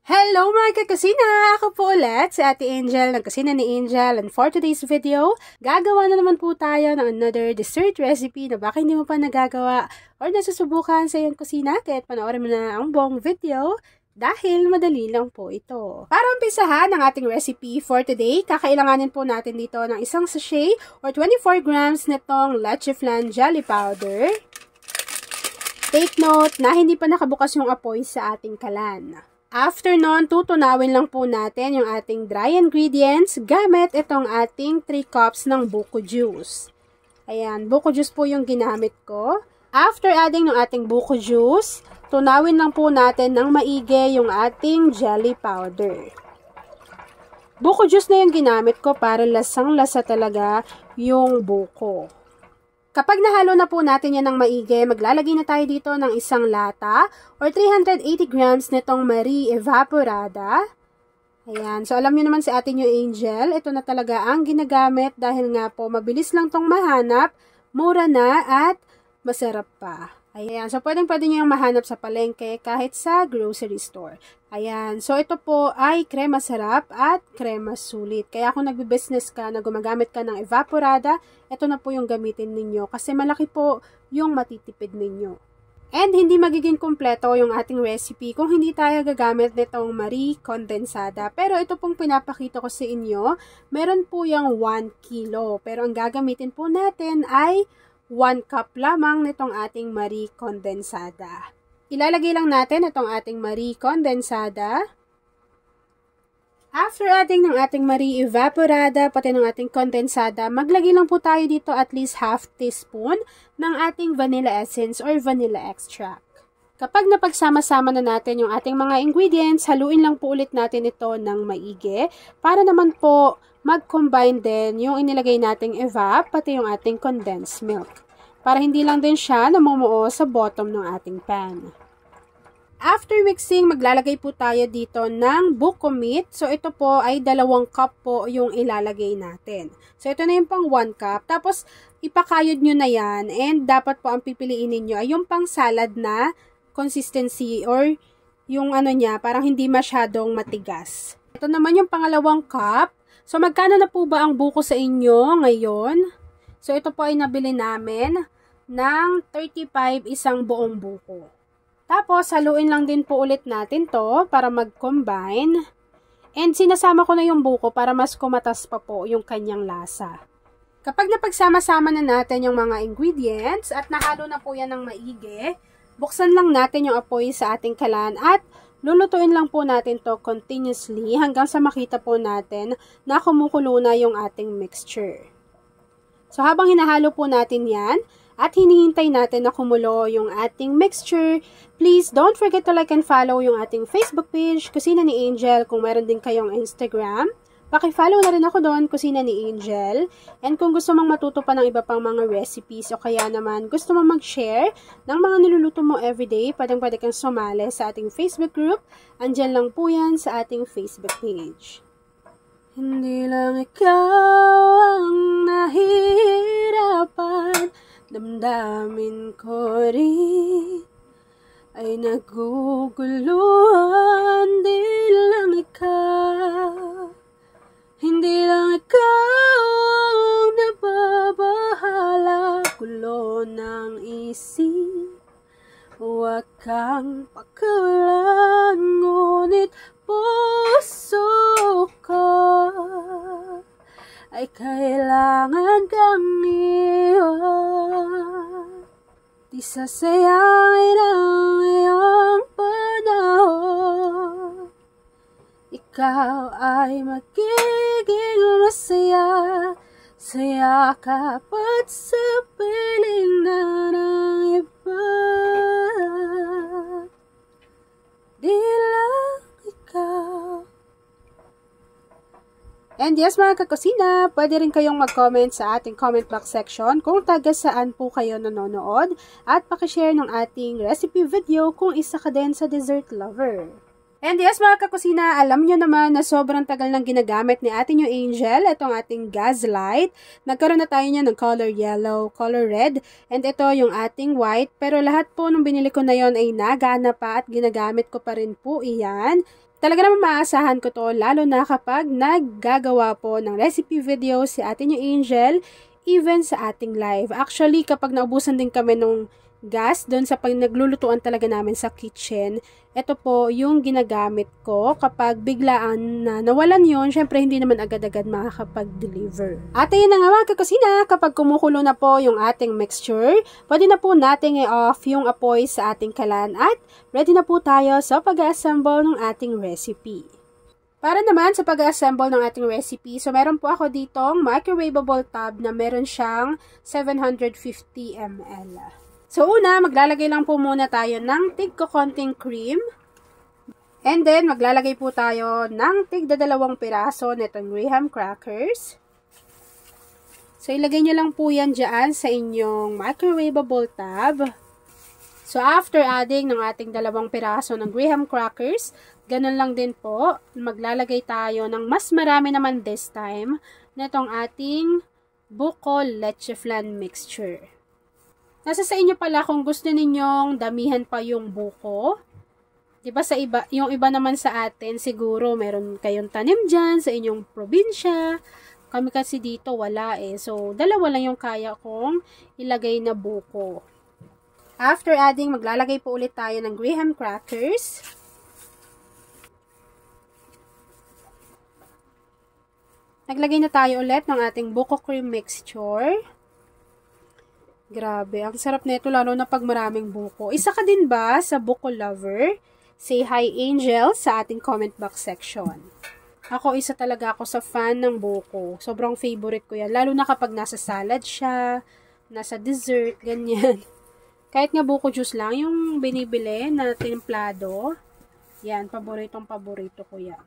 Hello mga kakusina! Ako po ulit si Ate Angel ng Kusina ni Angel, and for today's video, gagawa na naman po tayo ng another dessert recipe na baka hindi mo pa nagagawa or nasusubukan sa iyong kusina, kaya panoorin mo na ang buong video dahil madali lang po ito. Para umpisahan ang ating recipe for today, kakailanganin po natin dito ng isang sachet or 24 grams nitong leche flan jelly powder. Take note na hindi pa nakabukas yung apoy sa ating kalan. After nun, tutunawin lang po natin yung ating dry ingredients gamit itong ating 3 cups ng buko juice. Ayan, buko juice po yung ginamit ko. After adding ng ating buko juice, tunawin lang po natin ng maigi yung ating jelly powder. Buko juice na yung ginamit ko para lasang-lasa talaga yung buko. Kapag nahalo na po natin yan ng maigi, maglalagay na tayo dito ng isang lata or 380 grams nitong Marie Evaporada. Ayan. So, alam nyo naman si Ate New Angel, ito na talaga ang ginagamit dahil nga po mabilis lang tong mahanap, mura na at masarap pa. Ayan. So, pwedeng-pwede nyo yung mahanap sa palengke kahit sa grocery store. Ayan. So, ito po ay krema sarap at krema sulit. Kaya kung nagbe-business ka na gumagamit ka ng Evaporada, ito na po yung gamitin ninyo kasi malaki po yung matitipid ninyo. And hindi magiging kumpleto yung ating recipe kung hindi tayo gagamit nitong Marie Condensada. Pero ito pong pinapakita ko sa inyo, meron po yung 1 kilo. Pero ang gagamitin po natin ay 1 cup lamang nitong ating Marie Condensada. Ilalagay lang natin itong ating Marie Condensada. After adding ng ating Marie Evaporada, pati ng ating Condensada, maglagay lang po tayo dito at least half teaspoon ng ating vanilla essence or vanilla extract. Kapag napagsama-sama na natin yung ating mga ingredients, haluin lang po ulit natin ito ng maigi para naman po mag-combine din yung inilagay nating evap, pati yung ating condensed milk. Para hindi lang din siya namumuo sa bottom ng ating pan. After mixing, maglalagay po tayo dito ng buko meat. So, ito po ay 2 cup po yung ilalagay natin. So, ito na yung pang 1 cup. Tapos, ipakayod nyo na yan. And, dapat po ang pipiliin ninyo ay yung pang salad na consistency or yung ano niya, parang hindi masyadong matigas. Ito naman yung pangalawang cup. So, magkano na po ba ang buko sa inyo ngayon? So, ito po ay nabili namin ng 35 isang buong buko. Tapos, haluin lang din po ulit natin to para mag-combine. And sinasama ko na yung buko para mas kumatas pa po yung kanyang lasa. Kapag napagsama-sama na natin yung mga ingredients at nahalo na po yan ng maigi, buksan lang natin yung apoy sa ating kalan at lulutuin lang po natin to continuously hanggang sa makita po natin na kumukulo na yung ating mixture. So, habang hinahalo po natin yan, at hinihintay natin na kumulo yung ating mixture, please don't forget to like and follow yung ating Facebook page, Kusina ni Angel. Kung meron din kayong Instagram, paki-follow na rin ako doon, Kusina ni Angel. And kung gusto mong matuto pa ng iba pang mga recipes o kaya naman gusto mong mag-share ng mga niluluto mo everyday, pwede kang sumali sa ating Facebook group. Andyan lang po yan sa ating Facebook page. Hindi lang ikaw ang nahihirapan, damdamin ko rin ay naguguluhan. Hindi lang ikaw ang nababahala, gulo ng isip, huwag kang pakawalan, ngunit puso ko ay kailangan kang iwan. Di sasayangin ang iyong panahon. Ikaw ay magiging masaya sa yakap at sa piling na ng iba. Di lang ikaw. And yes mga kakusina, pwede rin kayong mag-comment sa ating comment box section kung taga saan po kayo nanonood at pakishare ng ating recipe video kung isa ka din sa dessert lover. And yes mga kakusina, alam nyo naman na sobrang tagal nang ginagamit ni Ate New Angel itong ating gas light. Nagkaroon na tayo niya ng color yellow, color red, and ito yung ating white. Pero lahat po nung binili ko na yon ay nagana pa at ginagamit ko pa rin po iyan. talaga naman maaasahan ko to, lalo na kapag naggagawa po ng recipe video si Ate Nyo Angel, even sa ating live. Actually, kapag naubusan din kami nung gas doon sa pag naglulutuan talaga namin sa kitchen, ito po yung ginagamit ko kapag biglaan na nawalan yon. Syempre hindi naman agad-agad makakapag-deliver. At ayun na nga mga kakusina, kapag kumukulo na po yung ating mixture, pwede na po nating i-off yung apoy sa ating kalan at ready na po tayo sa pag-assemble ng ating recipe. Para naman sa pag-assemble ng ating recipe, so meron po ako ditong microwavable tub na meron siyang 750 ml. So, una, maglalagay lang po muna tayo ng tig-konting cream. And then, maglalagay po tayo ng tig-2 piraso nitong graham crackers. So, ilagay nyo lang po yan dyan sa inyong microwavable tub. So, after adding ng ating 2 piraso ng graham crackers, ganun lang din po, maglalagay tayo ng mas marami naman this time nitong ating buko leche flan mixture. Nasa sa inyo pala kung gusto ninyong damihan pa yung buko. 'Di ba sa iba, yung iba naman sa atin siguro meron kayong tanim diyan sa inyong probinsya. Kami kasi dito wala eh. So 2 lang yung kaya kong ilagay na buko. After adding, maglalagay po ulit tayo ng graham crackers. Naglagay na tayo ulit ng ating buko cream mixture. Grabe, ang sarap nito lalo na pag maraming buko. Isa ka din ba sa buko lover? Say hi Angel sa ating comment box section. Ako, isa talaga ako sa fan ng buko. Sobrang favorite ko yan. Lalo na kapag nasa salad siya, nasa dessert, ganyan. Kahit nga buko juice lang, yung binibili na timplado, yan, paborito ko yan.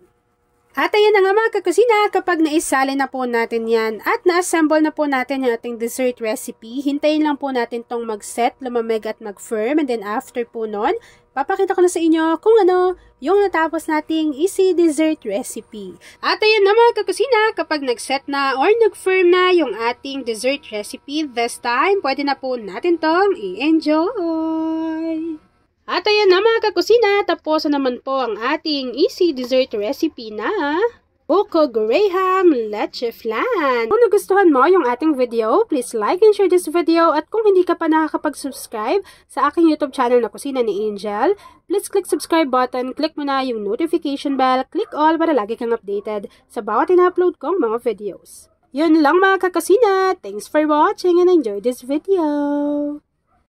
At ayan na nga mga kakusina, kapag naisali na po natin yan at na-assemble na po natin yung ating dessert recipe, hintayin lang po natin tong mag-set, lumamig at mag-firm. And then after po nun, papakita ko na sa inyo kung ano yung natapos nating easy dessert recipe. At ayan na mga kakusina, kapag nag-set na or nag-firm na yung ating dessert recipe, this time, pwede na po natin tong i-enjoy. At ayan na mga kakusina, tapos na naman po ang ating easy dessert recipe na buko graham leche flan. Kung nagustuhan mo yung ating video, please like and share this video. At kung hindi ka pa nakakapag-subscribe sa aking YouTube channel na Kusina ni Angel, please click subscribe button, click mo na yung notification bell, click all para lagi kang updated sa bawat ina-upload kong mga videos. Yun lang mga kakusina. Thanks for watching and enjoy this video.